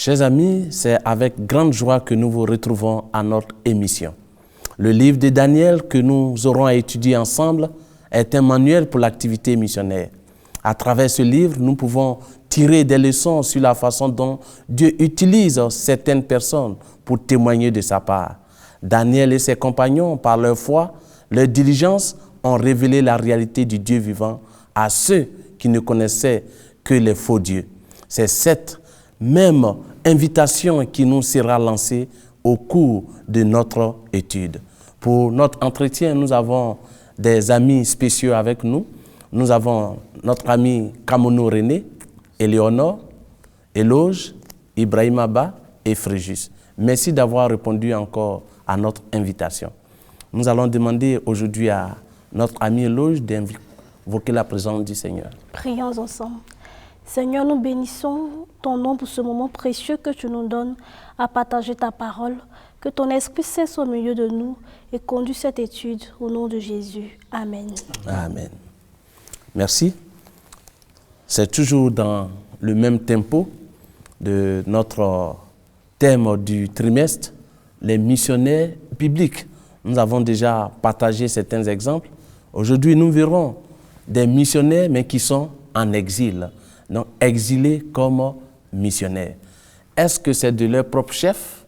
Chers amis, c'est avec grande joie que nous vous retrouvons à notre émission. Le livre de Daniel que nous aurons à étudier ensemble est un manuel pour l'activité missionnaire. À travers ce livre, nous pouvons tirer des leçons sur la façon dont Dieu utilise certaines personnes pour témoigner de sa part. Daniel et ses compagnons, par leur foi, leur diligence, ont révélé la réalité du Dieu vivant à ceux qui ne connaissaient que les faux dieux. C'est cette même invitation qui nous sera lancée au cours de notre étude. Pour notre entretien, nous avons des amis spéciaux avec nous. Nous avons notre ami Kamono René, Éléonore, Éloge, Ibrahim Abba et Fréjus. Merci d'avoir répondu encore à notre invitation. Nous allons demander aujourd'hui à notre ami Éloge d'invoquer la présence du Seigneur. Prions ensemble. Seigneur, nous bénissons ton nom pour ce moment précieux que tu nous donnes à partager ta parole. Que ton Esprit cesse au milieu de nous et conduise cette étude au nom de Jésus. Amen. Amen. Merci. C'est toujours dans le même tempo de notre thème du trimestre, les missionnaires bibliques. Nous avons déjà partagé certains exemples. Aujourd'hui, nous verrons des missionnaires, mais qui sont en exil. Donc, exilés comme missionnaires. Est-ce que c'est de leur propre chef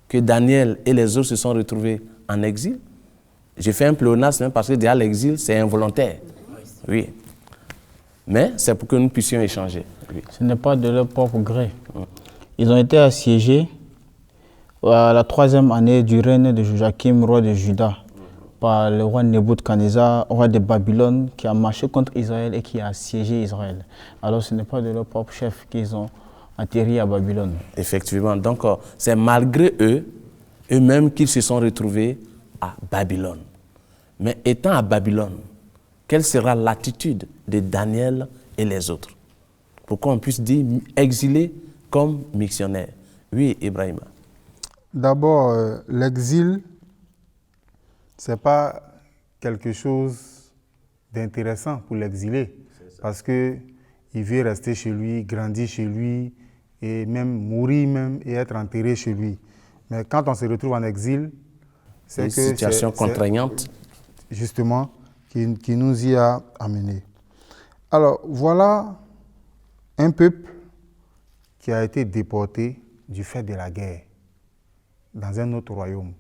que Daniel et les autres se sont retrouvés en exil? J'ai fait un pléonasme parce que déjà l'exil, c'est involontaire. Oui. Mais c'est pour que nous puissions échanger. Oui. Ce n'est pas de leur propre gré. Ils ont été assiégés à la 3e année du règne de Joachim, roi de Juda, par le roi Nebuchadnezzar, roi de Babylone, qui a marché contre Israël et qui a assiégé Israël. Alors ce n'est pas de leur propre chef qu'ils ont atterri à Babylone. Effectivement. Donc c'est malgré eux-mêmes qu'ils se sont retrouvés à Babylone. Mais étant à Babylone, quelle sera l'attitude de Daniel et les autres? Pour qu'on puisse dire exilés comme missionnaires. Oui, Ibrahim. D'abord, l'exil, ce n'est pas quelque chose d'intéressant pour l'exilé, parce qu'il veut rester chez lui, grandir chez lui, et même mourir même et être enterré chez lui. Mais quand on se retrouve en exil, c'est une situation contraignante. Justement, qui nous y a amenés. Alors, voilà un peuple qui a été déporté du fait de la guerre dans un autre royaume.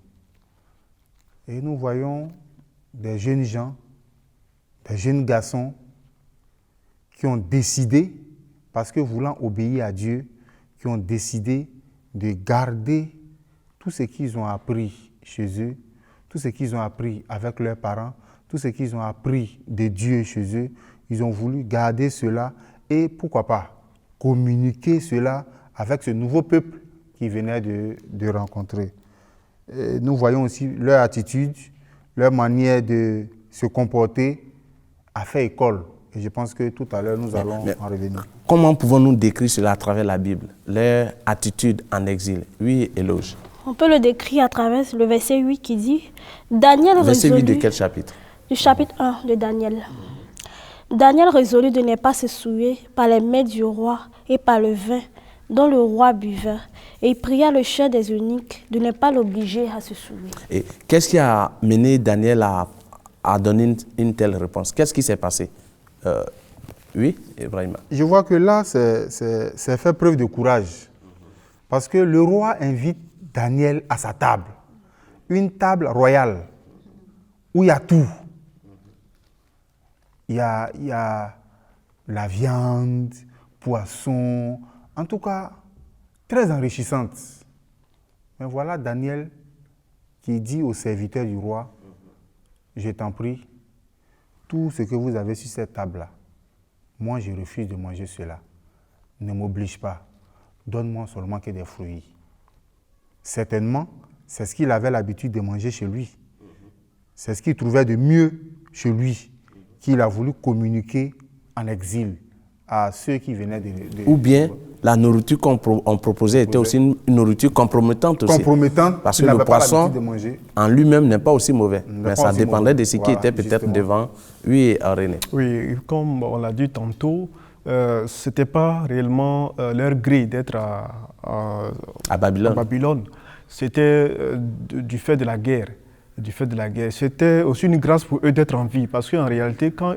Et nous voyons des jeunes gens, des jeunes garçons qui ont décidé, parce que voulant obéir à Dieu, qui ont décidé de garder tout ce qu'ils ont appris chez eux, tout ce qu'ils ont appris avec leurs parents, tout ce qu'ils ont appris de Dieu chez eux. Ils ont voulu garder cela et pourquoi pas communiquer cela avec ce nouveau peuple qu'ils venaient de rencontrer. Et nous voyons aussi leur attitude, leur manière de se comporter a fait école. Et je pense que tout à l'heure, nous allons en revenir. Comment pouvons-nous décrire cela à travers la Bible, leur attitude en exil? Oui, Éloge. On peut le décrire à travers le verset 8 qui dit Daniel verset résolut... 8 de quel chapitre? Du chapitre 1 de Daniel. Daniel résolut de ne pas se souiller par les mets du roi et par le vin dont le roi buvait. Et il pria le chef des eunuques de ne pas l'obliger à se souiller. Et qu'est-ce qui a mené Daniel à donner une telle réponse? Qu'est-ce qui s'est passé? Oui, Ibrahim. Je vois que là, c'est fait preuve de courage. Parce que le roi invite Daniel à sa table. Une table royale où il y a tout. Il y a la viande, poisson, en tout cas, très enrichissante. Mais voilà Daniel qui dit au serviteur du roi, je t'en prie, tout ce que vous avez sur cette table-là, moi je refuse de manger cela. Ne m'oblige pas, donne-moi seulement que des fruits. Certainement, c'est ce qu'il avait l'habitude de manger chez lui. C'est ce qu'il trouvait de mieux chez lui, qu'il a voulu communiquer en exil à ceux qui venaient de... Ou bien la nourriture qu'on proposait était aussi une nourriture compromettante aussi. Compromettante, parce que le poisson en lui-même n'est pas aussi mauvais. Mais ça dépendait de ce qui était peut-être devant. Oui, René. Oui, comme on l'a dit tantôt, ce n'était pas réellement leur gré d'être À Babylone. à Babylone. C'était du fait de la guerre. Du fait de la guerre. C'était aussi une grâce pour eux d'être en vie, parce qu'en réalité, quand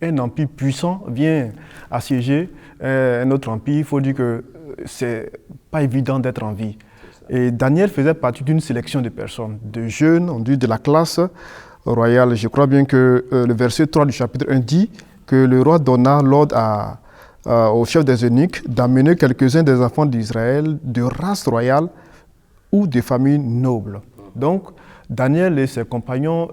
un empire puissant vient assiéger un autre empire, il faut dire que c'est pas évident d'être en vie. Et Daniel faisait partie d'une sélection de personnes, de jeunes, on dit de la classe royale. Je crois bien que le verset 3 du chapitre 1 dit que le roi donna l'ordre au chef des eunuques d'amener quelques-uns des enfants d'Israël de race royale ou de famille noble. Donc, Daniel et ses compagnons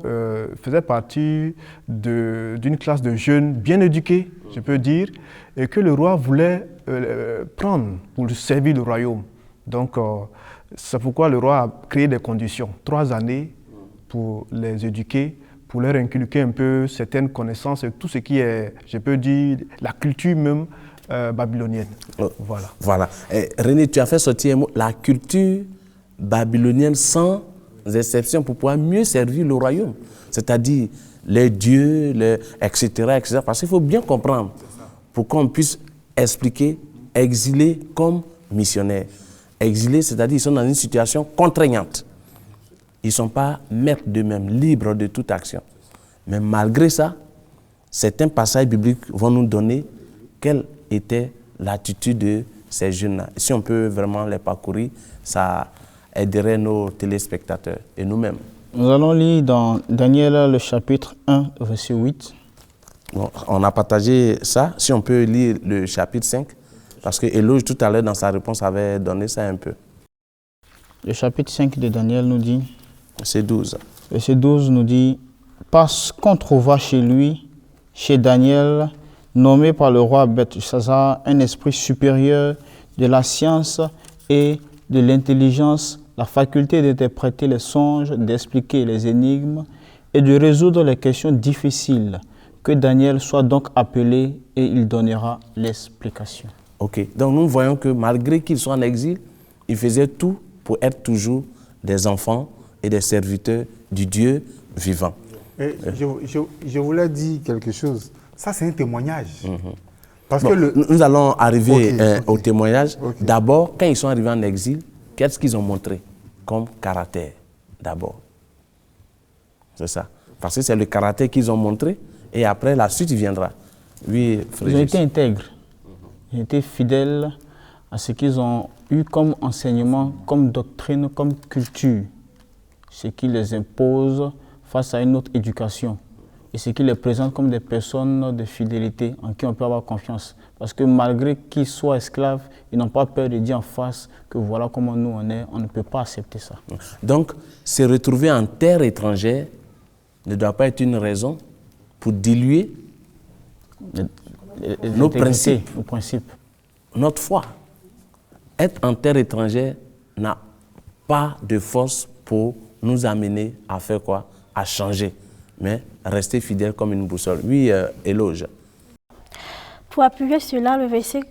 faisaient partie d'une classe de jeunes bien éduqués, je peux dire, et que le roi voulait prendre pour servir le royaume. Donc, c'est pourquoi le roi a créé des conditions, 3 années pour les éduquer, pour leur inculquer un peu certaines connaissances et tout ce qui est, je peux dire, la culture même babylonienne. Voilà. Voilà. René, tu as fait sortir un mot, la culture babylonienne sans exception pour pouvoir mieux servir le royaume. C'est-à-dire les dieux, etc., etc. Parce qu'il faut bien comprendre pour qu'on puisse expliquer exilés comme missionnaires. Exilés, c'est-à-dire ils sont dans une situation contraignante. Ils ne sont pas maîtres d'eux-mêmes, libres de toute action. Mais malgré ça, certains passages bibliques vont nous donner quelle était l'attitude de ces jeunes-là. Si on peut vraiment les parcourir, ça aiderait nos téléspectateurs et nous-mêmes. Nous allons lire dans Daniel le chapitre 1, verset 8. Bon, on a partagé ça. Si on peut lire le chapitre 5, parce que Éloge tout à l'heure dans sa réponse avait donné ça un peu. Le chapitre 5 de Daniel nous dit, C'est 12. verset 12 nous dit, parce qu'on trouva chez lui, chez Daniel, nommé par le roi Belchazzar, un esprit supérieur de la science et de l'intelligence, la faculté d'interpréter les songes, d'expliquer les énigmes et de résoudre les questions difficiles. Que Daniel soit donc appelé et il donnera l'explication. Ok. Donc nous voyons que malgré qu'ils soient en exil, ils faisaient tout pour être toujours des enfants et des serviteurs du Dieu vivant. Et je voulais dire quelque chose. Ça, c'est un témoignage. Parce Bon, que nous allons arriver Ok, au témoignage. Ok. D'abord, quand ils sont arrivés en exil, qu'est-ce qu'ils ont montré comme caractère d'abord? C'est ça. Parce que c'est le caractère qu'ils ont montré et après la suite viendra. Oui, Ils ont Frédéric. été intègres, ils ont été fidèles à ce qu'ils ont eu comme enseignement, comme doctrine, comme culture, ce qui les impose face à une autre éducation et ce qui les présente comme des personnes de fidélité en qui on peut avoir confiance. Parce que malgré qu'ils soient esclaves, ils n'ont pas peur de dire en face que voilà comment nous on est, on ne peut pas accepter ça. Donc, se retrouver en terre étrangère ne doit pas être une raison pour diluer nos L'intégrité, principes, nos principes. notre foi. Être en terre étrangère n'a pas de force pour nous amener à faire quoi? À changer, mais rester fidèle comme une boussole. Oui, Éloge. Pour appuyer cela, le verset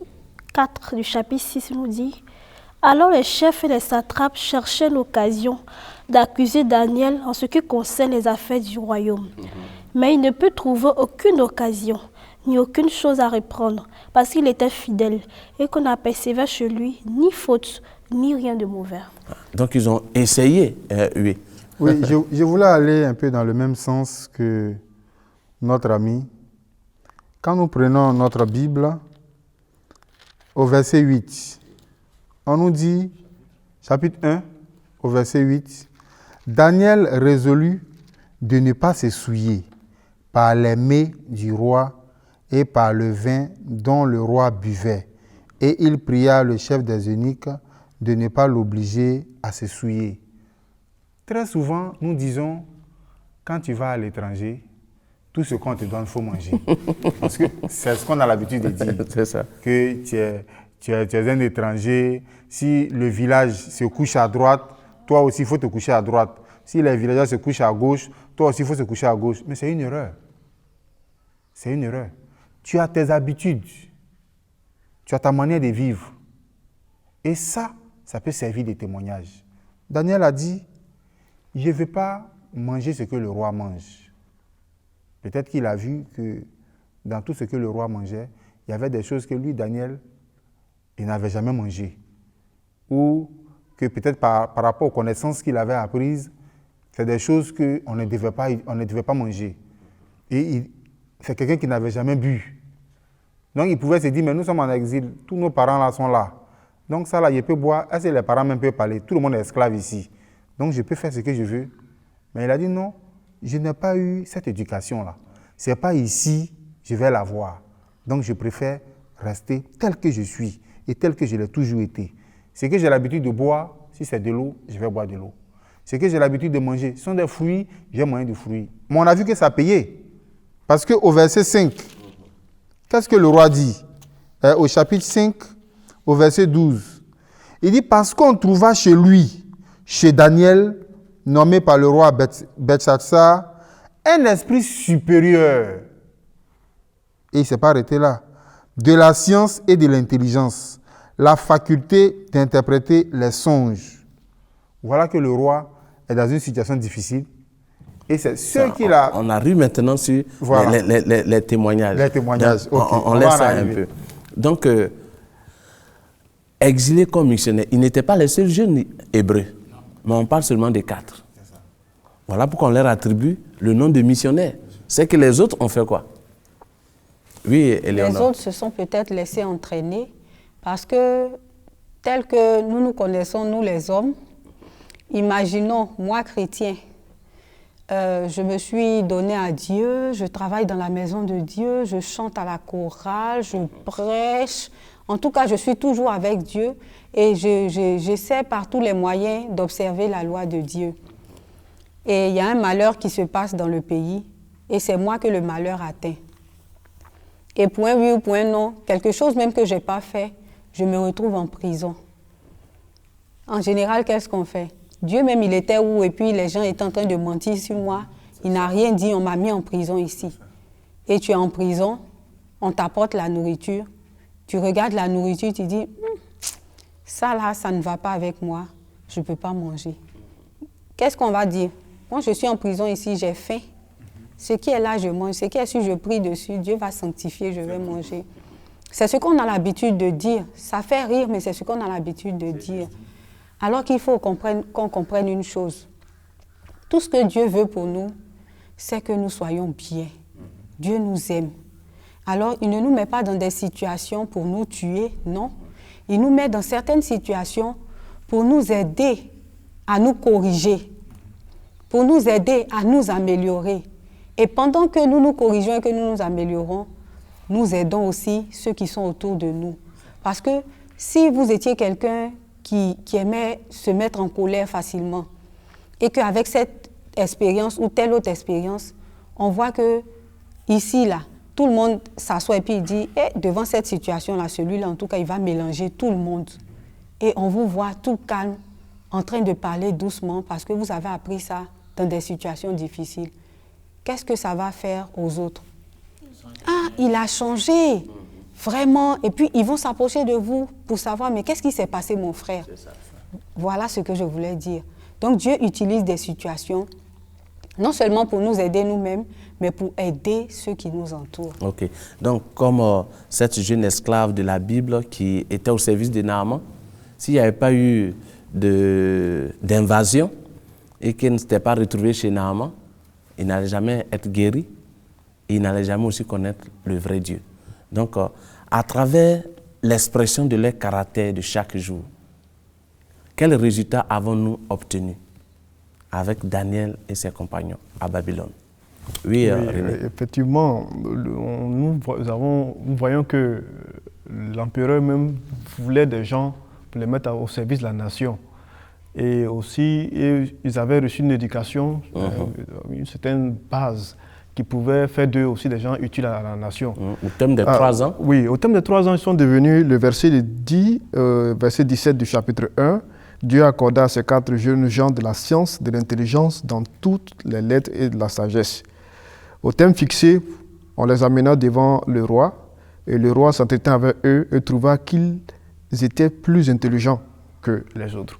4 du chapitre 6 nous dit « Alors les chefs et les satrapes cherchaient l'occasion d'accuser Daniel en ce qui concerne les affaires du royaume. Mais il ne peut trouver aucune occasion, ni aucune chose à reprendre, parce qu'il était fidèle et qu'on n'apercevait chez lui ni faute, ni rien de mauvais. » Donc, ils ont essayé, oui. oui, je voulais aller un peu dans le même sens que notre ami. Quand nous prenons notre Bible, au verset 8, on nous dit, chapitre 1, au verset 8, « Daniel résolut de ne pas se souiller par les mets du roi et par le vin dont le roi buvait. Et il pria le chef des eunuques de ne pas l'obliger à se souiller. » Très souvent, nous disons, quand tu vas à l'étranger, tout ce qu'on te donne, il faut manger. Parce que c'est ce qu'on a l'habitude de dire. C'est ça. Que tu es un étranger, si le village se couche à droite, toi aussi, il faut te coucher à droite. Si les villageois se couchent à gauche, toi aussi, il faut se coucher à gauche. Mais c'est une erreur. C'est une erreur. Tu as tes habitudes. Tu as ta manière de vivre. Et ça peut servir de témoignage. Daniel a dit, je ne vais pas manger ce que le roi mange. Peut-être qu'il a vu que dans tout ce que le roi mangeait, il il y avait des choses que lui, Daniel, il n'avait jamais mangé. Ou que peut-être par rapport aux connaissances qu'il avait apprises, c'est des choses qu'on ne devait pas manger. Et c'est quelqu'un qui n'avait jamais bu. Donc il pouvait se dire, mais nous sommes en exil, tous nos parents là sont là. Donc ça là, je peux boire, est-ce que les parents même peuvent parler? Tout le monde est esclave ici. Donc je peux faire ce que je veux. Mais il a dit non, je n'ai pas eu cette éducation-là. Ce n'est pas ici, je vais l'avoir. Donc je préfère rester tel que je suis et tel que je l'ai toujours été. Ce que j'ai l'habitude de boire, si c'est de l'eau, je vais boire de l'eau. Ce que j'ai l'habitude de manger, ce sont des fruits, j'ai moyen de fruits. Mais on a vu que ça payait. Parce qu'au verset 5, qu'est-ce que le roi dit? Au chapitre 5, au verset 12. Il dit, parce qu'on trouva chez lui, chez Daniel, nommé par le roi Belshazzar, un esprit supérieur. Et il ne s'est pas arrêté là. De la science et de l'intelligence, la faculté d'interpréter les songes. Voilà que le roi est dans une situation difficile. Et c'est ce qu'il a... On arrive maintenant sur voilà. les témoignages. Les témoignages, donc, ok. On laisse ça un peu. Donc, exilés comme missionnaires, ils n'étaient pas les seuls jeunes hébreux, mais on parle seulement des 4. Voilà pourquoi on leur attribue le nom de missionnaires. C'est que les autres ont fait quoi? Oui, Éléonore. Les autres se sont peut-être laissés entraîner parce que, tel que nous nous connaissons, nous les hommes, imaginons, moi chrétien, je me suis donné à Dieu, je travaille dans la maison de Dieu, je chante à la chorale, je prêche. En tout cas, je suis toujours avec Dieu et j'essaie par tous les moyens d'observer la loi de Dieu. Et il y a un malheur qui se passe dans le pays et c'est moi que le malheur atteint. Et point oui ou point non, quelque chose même que je n'ai pas fait, je me retrouve en prison. En général, qu'est-ce qu'on fait? Dieu même, il était où? Et puis les gens étaient en train de mentir sur moi. Il n'a rien dit, on m'a mis en prison ici. Et tu es en prison, on t'apporte la nourriture. Tu regardes la nourriture, tu dis, ça là, ça ne va pas avec moi, je ne peux pas manger. Qu'est-ce qu'on va dire? Moi, je suis en prison ici, j'ai faim. Ce qui est là, je mange. Ce qui est sûr, je prie dessus. Dieu va sanctifier, je vais manger. C'est ce qu'on a l'habitude de dire. Ça fait rire, mais c'est ce qu'on a l'habitude de dire. Alors qu'il faut qu'on comprenne une chose. Tout ce que Dieu veut pour nous, c'est que nous soyons bien. Dieu nous aime. Alors, il ne nous met pas dans des situations pour nous tuer, non. Il nous met dans certaines situations pour nous aider à nous corriger, pour nous aider à nous améliorer. Et pendant que nous nous corrigeons et que nous nous améliorons, nous aidons aussi ceux qui sont autour de nous. Parce que si vous étiez quelqu'un qui aimait se mettre en colère facilement et qu'avec cette expérience ou telle autre expérience, on voit que ici, là, tout le monde s'assoit et puis il dit devant cette situation-là, celui-là, en tout cas, il va mélanger tout le monde. Et on vous voit tout calme, en train de parler doucement parce que vous avez appris ça dans des situations difficiles. Qu'est-ce que ça va faire aux autres? Ah, il a changé, vraiment. Et puis, ils vont s'approcher de vous pour savoir, mais qu'est-ce qui s'est passé, mon frère? Voilà ce que je voulais dire. Donc, Dieu utilise des situations, non seulement pour nous aider nous-mêmes, mais pour aider ceux qui nous entourent. Ok. Donc, comme cette jeune esclave de la Bible qui était au service de Naaman, s'il n'y avait pas eu d'invasion et qu'elle ne s'était pas retrouvée chez Naaman, il n'allait jamais être guéri et il n'allait jamais aussi connaître le vrai Dieu. Donc, à travers l'expression de leur caractère de chaque jour, quels résultats avons-nous obtenus avec Daniel et ses compagnons à Babylone? Oui, René. Effectivement, nous voyons que l'empereur même voulait des gens pour les mettre au service de la nation. Et aussi, ils avaient reçu une éducation, une certaine base qui pouvait faire d'eux aussi des gens utiles à la nation. Au terme de 3 ans? Oui, au terme de 3 ans, ils sont devenus, le verset 10, verset 17 du chapitre 1, Dieu accorda à ces 4 jeunes gens de la science, de l'intelligence, dans toutes les lettres et de la sagesse. Au terme fixé, on les amena devant le roi, et le roi s'entretint avec eux et trouva qu'ils étaient plus intelligents que les autres.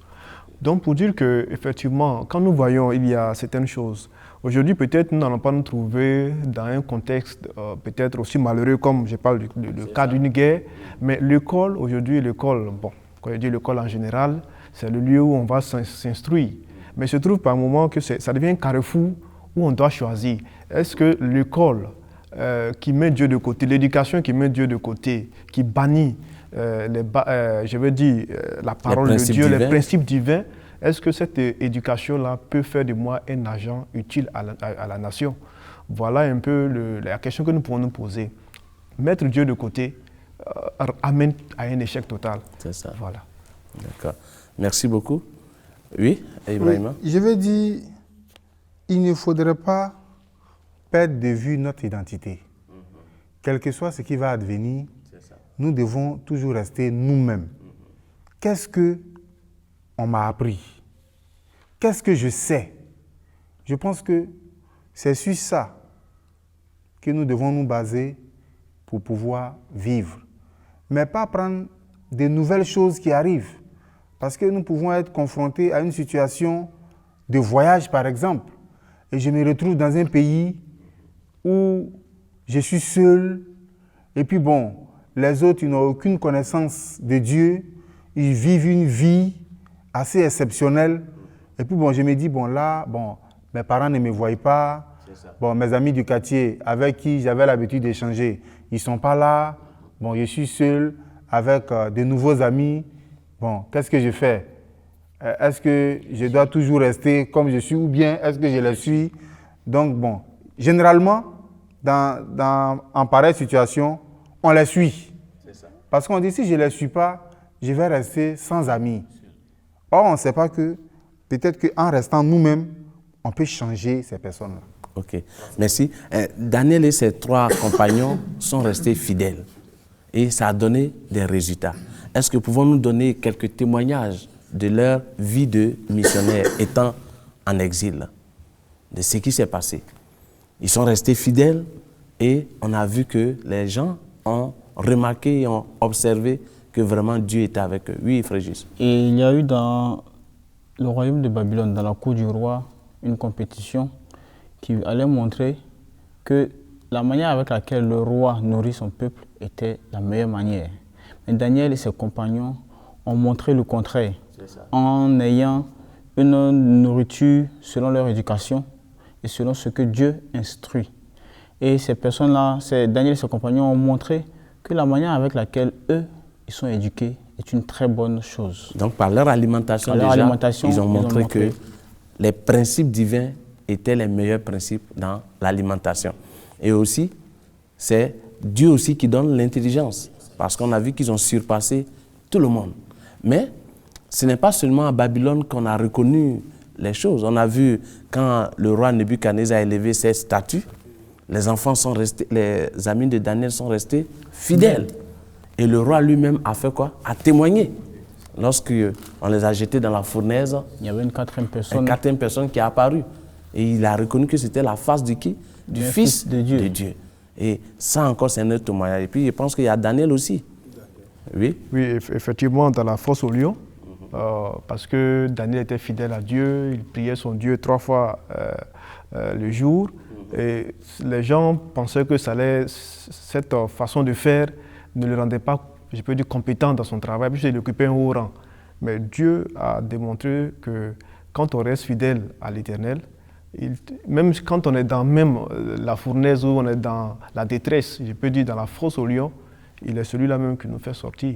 Donc pour dire qu'effectivement, quand nous voyons, il y a certaines choses, Aujourd'hui, peut-être nous n'allons pas nous trouver dans un contexte peut-être aussi malheureux comme je parle du cas d'une guerre, mais l'école, aujourd'hui, l'école, bon, quand je dis l'école en général, c'est le lieu où on va s'instruire. Mais il se trouve par moment que ça devient un carrefour où on doit choisir. Est-ce que l'école qui met Dieu de côté, l'éducation qui met Dieu de côté, qui bannit je veux dire, la parole de Dieu, les principes divins, est-ce que cette éducation-là peut faire de moi un agent utile à la nation? Voilà un peu la question que nous pouvons nous poser. Mettre Dieu de côté amène à un échec total. C'est ça. Voilà. D'accord. Merci beaucoup. Oui, Ibrahima? Oui, je veux dire, il ne faudrait pas perdre de vue notre identité. Quel que soit ce qui va advenir, nous devons toujours rester nous-mêmes. Qu'est-ce qu'on m'a appris? Qu'est-ce que je sais? Je pense que c'est sur ça que nous devons nous baser pour pouvoir vivre. Mais pas prendre de nouvelles choses qui arrivent. Parce que nous pouvons être confrontés à une situation de voyage, par exemple. Et je me retrouve dans un pays où je suis seul. Et puis bon, les autres, ils n'ont aucune connaissance de Dieu. Ils vivent une vie assez exceptionnelle. Et puis bon, je me dis, bon là, bon, mes parents ne me voient pas. Bon, mes amis du quartier avec qui j'avais l'habitude d'échanger, ils ne sont pas là. Bon, je suis seul avec de nouveaux amis. Bon, qu'est-ce que je fais? Est-ce que je dois toujours rester comme je suis ou bien est-ce que je le suis? Donc bon, généralement, en pareille situation, on les suit. Parce qu'on dit, si je ne les suis pas, je vais rester sans amis. Or, on ne sait pas que peut-être qu'en restant nous-mêmes, on peut changer ces personnes-là. Ok, merci. Daniel et ses 3 compagnons sont restés fidèles et ça a donné des résultats. Est-ce que pouvons-nous donner quelques témoignages de leur vie de missionnaire étant en exil, de ce qui s'est passé? Ils sont restés fidèles et on a vu que les gens ont remarqué et ont observé que vraiment Dieu était avec eux. Oui, Frégis. Et il y a eu dans le royaume de Babylone, dans la cour du roi, une compétition qui allait montrer que la manière avec laquelle le roi nourrit son peuple était la meilleure manière. Mais Daniel et ses compagnons ont montré le contraire en ayant une nourriture selon leur éducation et selon ce que Dieu instruit. Et ces personnes-là, Daniel et ses compagnons ont montré que la manière avec laquelle eux, ils sont éduqués est une très bonne chose. Donc par leur alimentation, ils ont montré que les principes divins étaient les meilleurs principes dans l'alimentation. Et aussi, c'est Dieu aussi qui donne l'intelligence, parce qu'on a vu qu'ils ont surpassé tout le monde. Mais ce n'est pas seulement à Babylone qu'on a reconnu les choses. On a vu quand le roi Nebuchadnezzar a élevé ses statues, les enfants sont restés, les amis de Daniel sont restés fidèles. Et le roi lui-même a fait quoi? A témoigné. Lorsqu'on les a jetés dans la fournaise, il y avait une quatrième personne qui est apparue. Et il a reconnu que c'était la face de qui? Du Fils de Dieu. Et ça encore, c'est un autre témoignage. Et puis, je pense qu'il y a Daniel aussi. Oui, effectivement, dans la fosse au lion, parce que Daniel était fidèle à Dieu, il priait son Dieu 3 fois le jour. Et les gens pensaient que cette façon de faire ne le rendait pas, je peux dire, compétent dans son travail, puisqu'il occupait un haut rang. Mais Dieu a démontré que quand on reste fidèle à l'Éternel, même quand on est dans la fournaise ou on est dans la détresse, je peux dire dans la fosse au lion, il est celui-là même qui nous fait sortir.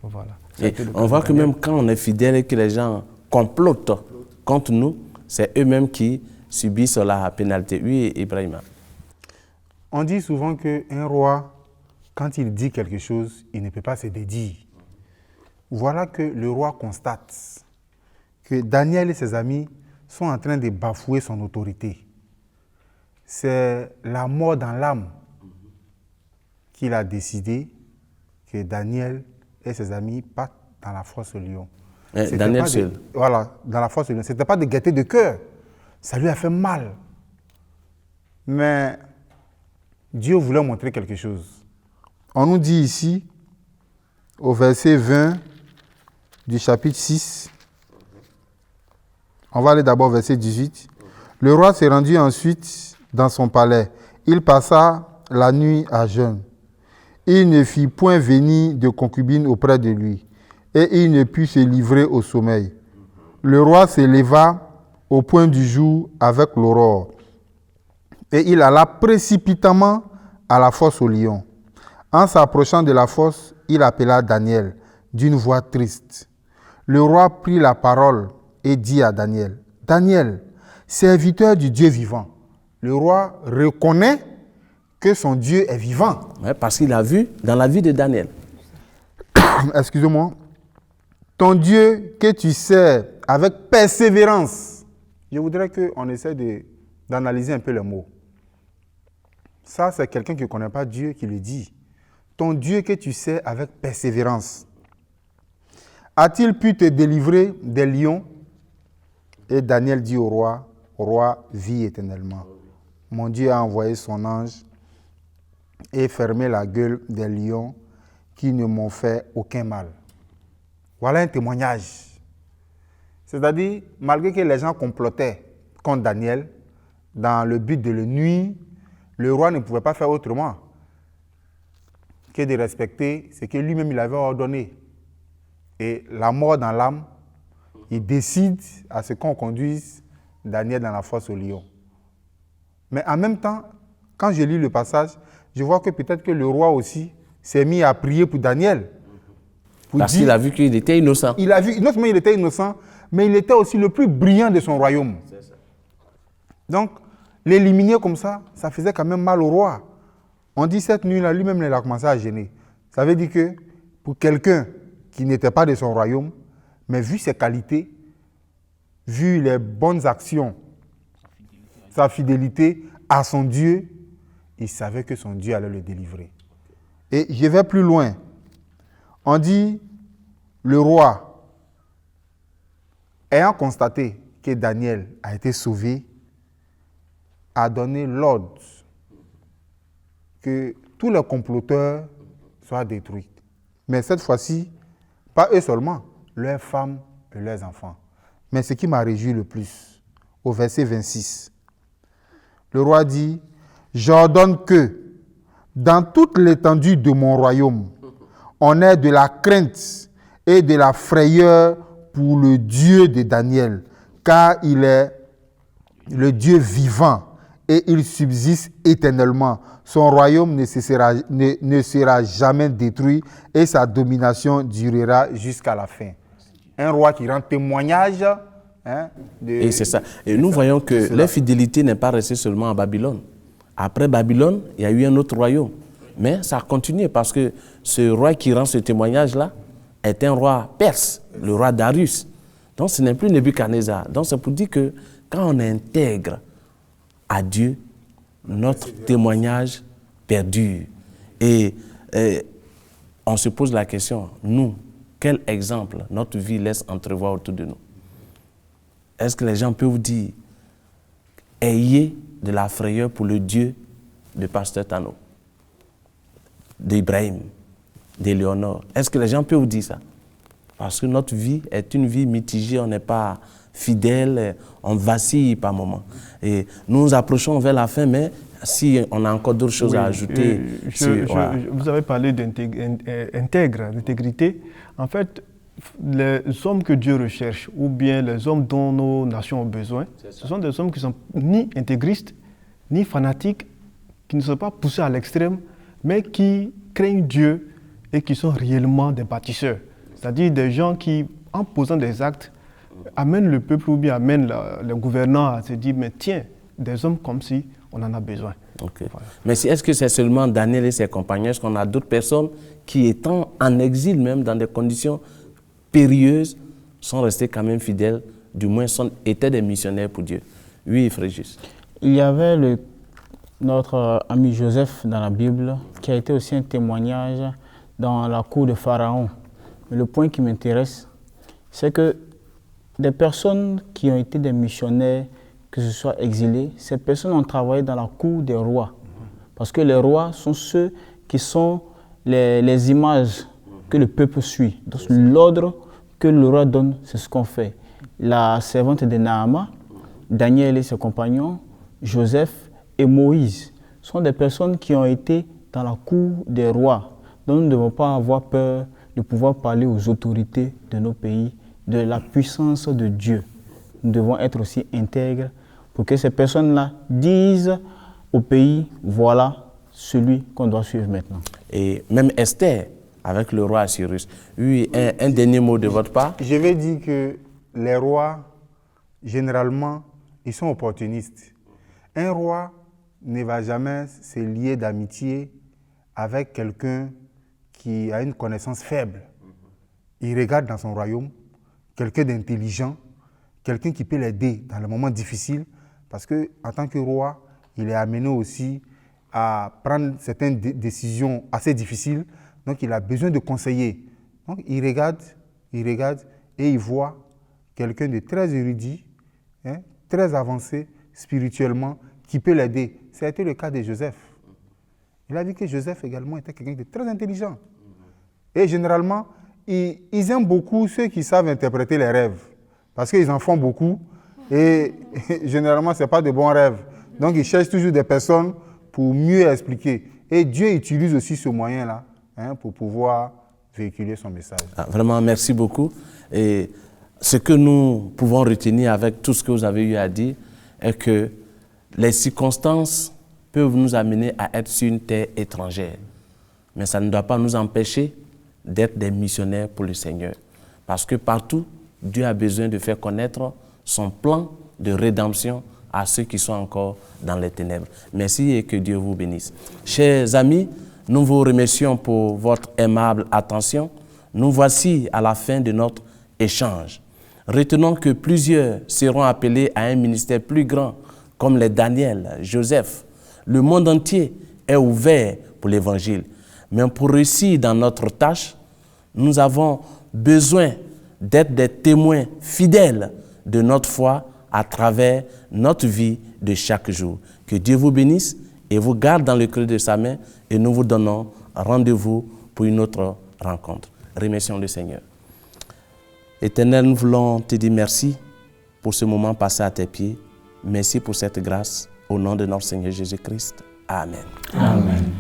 Voilà. Et on voit que même quand on est fidèle et que les gens complotent contre nous, c'est eux-mêmes qui subissent la pénalité. Oui, Ibrahima. On dit souvent qu'un roi, quand il dit quelque chose, il ne peut pas se dédire. Voilà que le roi constate que Daniel et ses amis sont en train de bafouer son autorité. C'est la mort dans l'âme qu'il a décidé que Daniel et ses amis partent dans la fosse au lion. Daniel seul. Voilà, dans la fosse au lion. Ce n'était pas de gaieté de cœur. Ça lui a fait mal. Mais Dieu voulait montrer quelque chose. On nous dit ici, au verset 20 du chapitre 6, on va aller d'abord au verset 18. Le roi s'est rendu ensuite dans son palais. Il passa la nuit à jeûne. Il ne fit point venir de concubine auprès de lui, et il ne put se livrer au sommeil. Le roi se leva au point du jour avec l'aurore, et il alla précipitamment à la fosse aux lions. En s'approchant de la fosse, il appela Daniel d'une voix triste. Le roi prit la parole et dit à Daniel, « Daniel, serviteur du Dieu vivant. » Le roi reconnaît que son Dieu est vivant. Ouais, parce qu'il a vu dans la vie de Daniel. Excusez-moi. Ton Dieu que tu sers avec persévérance. Je voudrais qu'on essaie d'analyser un peu le mot. Ça, c'est quelqu'un qui ne connaît pas Dieu qui le dit. Ton Dieu que tu sers avec persévérance. A-t-il pu te délivrer des lions? Et Daniel dit au roi, vis éternellement. Mon Dieu a envoyé son ange et fermé la gueule des lions qui ne m'ont fait aucun mal. Voilà un témoignage. C'est-à-dire, malgré que les gens complotaient contre Daniel, dans le but de le nuire, le roi ne pouvait pas faire autrement que de respecter ce que lui-même il avait ordonné. Et la mort dans l'âme, il décide à ce qu'on conduise Daniel dans la fosse aux lions. Mais en même temps, quand je lis le passage, je vois que peut-être que le roi aussi s'est mis à prier pour Daniel. Parce qu'il a vu qu'il était innocent. Il a vu, non seulement il était innocent, mais il était aussi le plus brillant de son royaume. C'est ça. Donc, l'éliminer comme ça faisait quand même mal au roi. On dit cette nuit-là, lui-même, il a commencé à gêner. Ça veut dire que pour quelqu'un qui n'était pas de son royaume, mais vu ses qualités, vu les bonnes actions, sa fidélité à son Dieu, il savait que son Dieu allait le délivrer. Et je vais plus loin. On dit, le roi, ayant constaté que Daniel a été sauvé, a donné l'ordre que tous les comploteurs soient détruits. Mais cette fois-ci, pas eux seulement, leurs femmes et leurs enfants. Mais ce qui m'a réjoui le plus, au verset 26, le roi dit, « J'ordonne que, dans toute l'étendue de mon royaume, on ait de la crainte et de la frayeur pour le Dieu de Daniel, car il est le Dieu vivant et il subsiste éternellement. Son royaume ne sera jamais détruit et sa domination durera jusqu'à la fin. » Un roi qui rend témoignage. Et c'est ça. Et nous voyons que leur fidélité n'est pas restée seulement à Babylone. Après Babylone, il y a eu un autre royaume. Mais ça a continué parce que ce roi qui rend ce témoignage-là est un roi perse, le roi Darius. Donc ce n'est plus Nebuchadnezzar. Donc c'est pour dire que quand on intègre à Dieu, notre témoignage perdure. Et on se pose la question, nous, quel exemple notre vie laisse entrevoir autour de nous? Est-ce que les gens peuvent dire, ayez de la frayeur pour le Dieu de Pasteur Tano, d'Ibrahim, d'Éléonore? Est-ce que les gens peuvent dire ça? Parce que notre vie est une vie mitigée, on n'est pas fidèle, on vacille par moments. Et nous nous approchons vers la fin, mais si on a encore d'autres choses à ajouter. Vous avez parlé d'intégrité. En fait, les hommes que Dieu recherche, ou bien les hommes dont nos nations ont besoin, ce sont des hommes qui ne sont ni intégristes, ni fanatiques, qui ne sont pas poussés à l'extrême, mais qui craignent Dieu et qui sont réellement des bâtisseurs. C'est-à-dire des gens qui, en posant des actes, amènent le peuple ou bien amènent les gouvernants à se dire, mais tiens, des hommes comme si on en a besoin. Okay. Voilà. Mais est-ce que c'est seulement Daniel et ses compagnons? Est-ce qu'on a d'autres personnes qui, étant en exil même, dans des conditions périlleuses, sont restés quand même fidèles, du moins étaient des missionnaires pour Dieu? Oui, Fréjus. Il y avait notre ami Joseph dans la Bible, qui a été aussi un témoignage dans la cour de Pharaon. Mais le point qui m'intéresse, c'est que des personnes qui ont été des missionnaires, que ce soit exilés, ces personnes ont travaillé dans la cour des rois. Parce que les rois sont ceux qui sont les images que le peuple suit. Donc l'ordre que le roi donne, c'est ce qu'on fait. La servante de Naama, Daniel et ses compagnons, Joseph et Moïse sont des personnes qui ont été dans la cour des rois. Donc nous ne devons pas avoir peur de pouvoir parler aux autorités de nos pays de la puissance de Dieu. Nous devons être aussi intègres pour que ces personnes-là disent au pays, voilà celui qu'on doit suivre maintenant. Et même Esther, avec le roi Assyrus. Oui, un dernier mot de votre part. Je vais dire que les rois, généralement, ils sont opportunistes. Un roi ne va jamais se lier d'amitié avec quelqu'un qui a une connaissance faible. Il regarde dans son royaume quelqu'un d'intelligent, quelqu'un qui peut l'aider dans les moments difficiles, parce qu'en tant que roi, il est amené aussi à prendre certaines décisions assez difficiles, donc il a besoin de conseillers. Donc il regarde et il voit quelqu'un de très érudit, très avancé spirituellement, qui peut l'aider. Ça a été le cas de Joseph. Il a vu que Joseph également était quelqu'un de très intelligent. Et généralement, ils aiment beaucoup ceux qui savent interpréter les rêves, parce qu'ils en font beaucoup, et généralement, ce n'est pas de bons rêves. Donc, ils cherchent toujours des personnes pour mieux expliquer. Et Dieu utilise aussi ce moyen-là pour pouvoir véhiculer son message. Vraiment, merci beaucoup. Et ce que nous pouvons retenir avec tout ce que vous avez eu à dire est que les circonstances peuvent nous amener à être sur une terre étrangère. Mais ça ne doit pas nous empêcher d'être des missionnaires pour le Seigneur. Parce que partout, Dieu a besoin de faire connaître son plan de rédemption à ceux qui sont encore dans les ténèbres. Merci et que Dieu vous bénisse. Chers amis, nous vous remercions pour votre aimable attention. Nous voici à la fin de notre échange. Retenons que plusieurs seront appelés à un ministère plus grand, comme les Daniel, Joseph. Le monde entier est ouvert pour l'Évangile. Mais pour réussir dans notre tâche, nous avons besoin d'être des témoins fidèles de notre foi à travers notre vie de chaque jour. Que Dieu vous bénisse et vous garde dans le creux de sa main et nous vous donnons rendez-vous pour une autre rencontre. Remercions le Seigneur. Éternel, nous voulons te dire merci pour ce moment passé à tes pieds. Merci pour cette grâce. Au nom de notre Seigneur Jésus-Christ. Amen. Amen.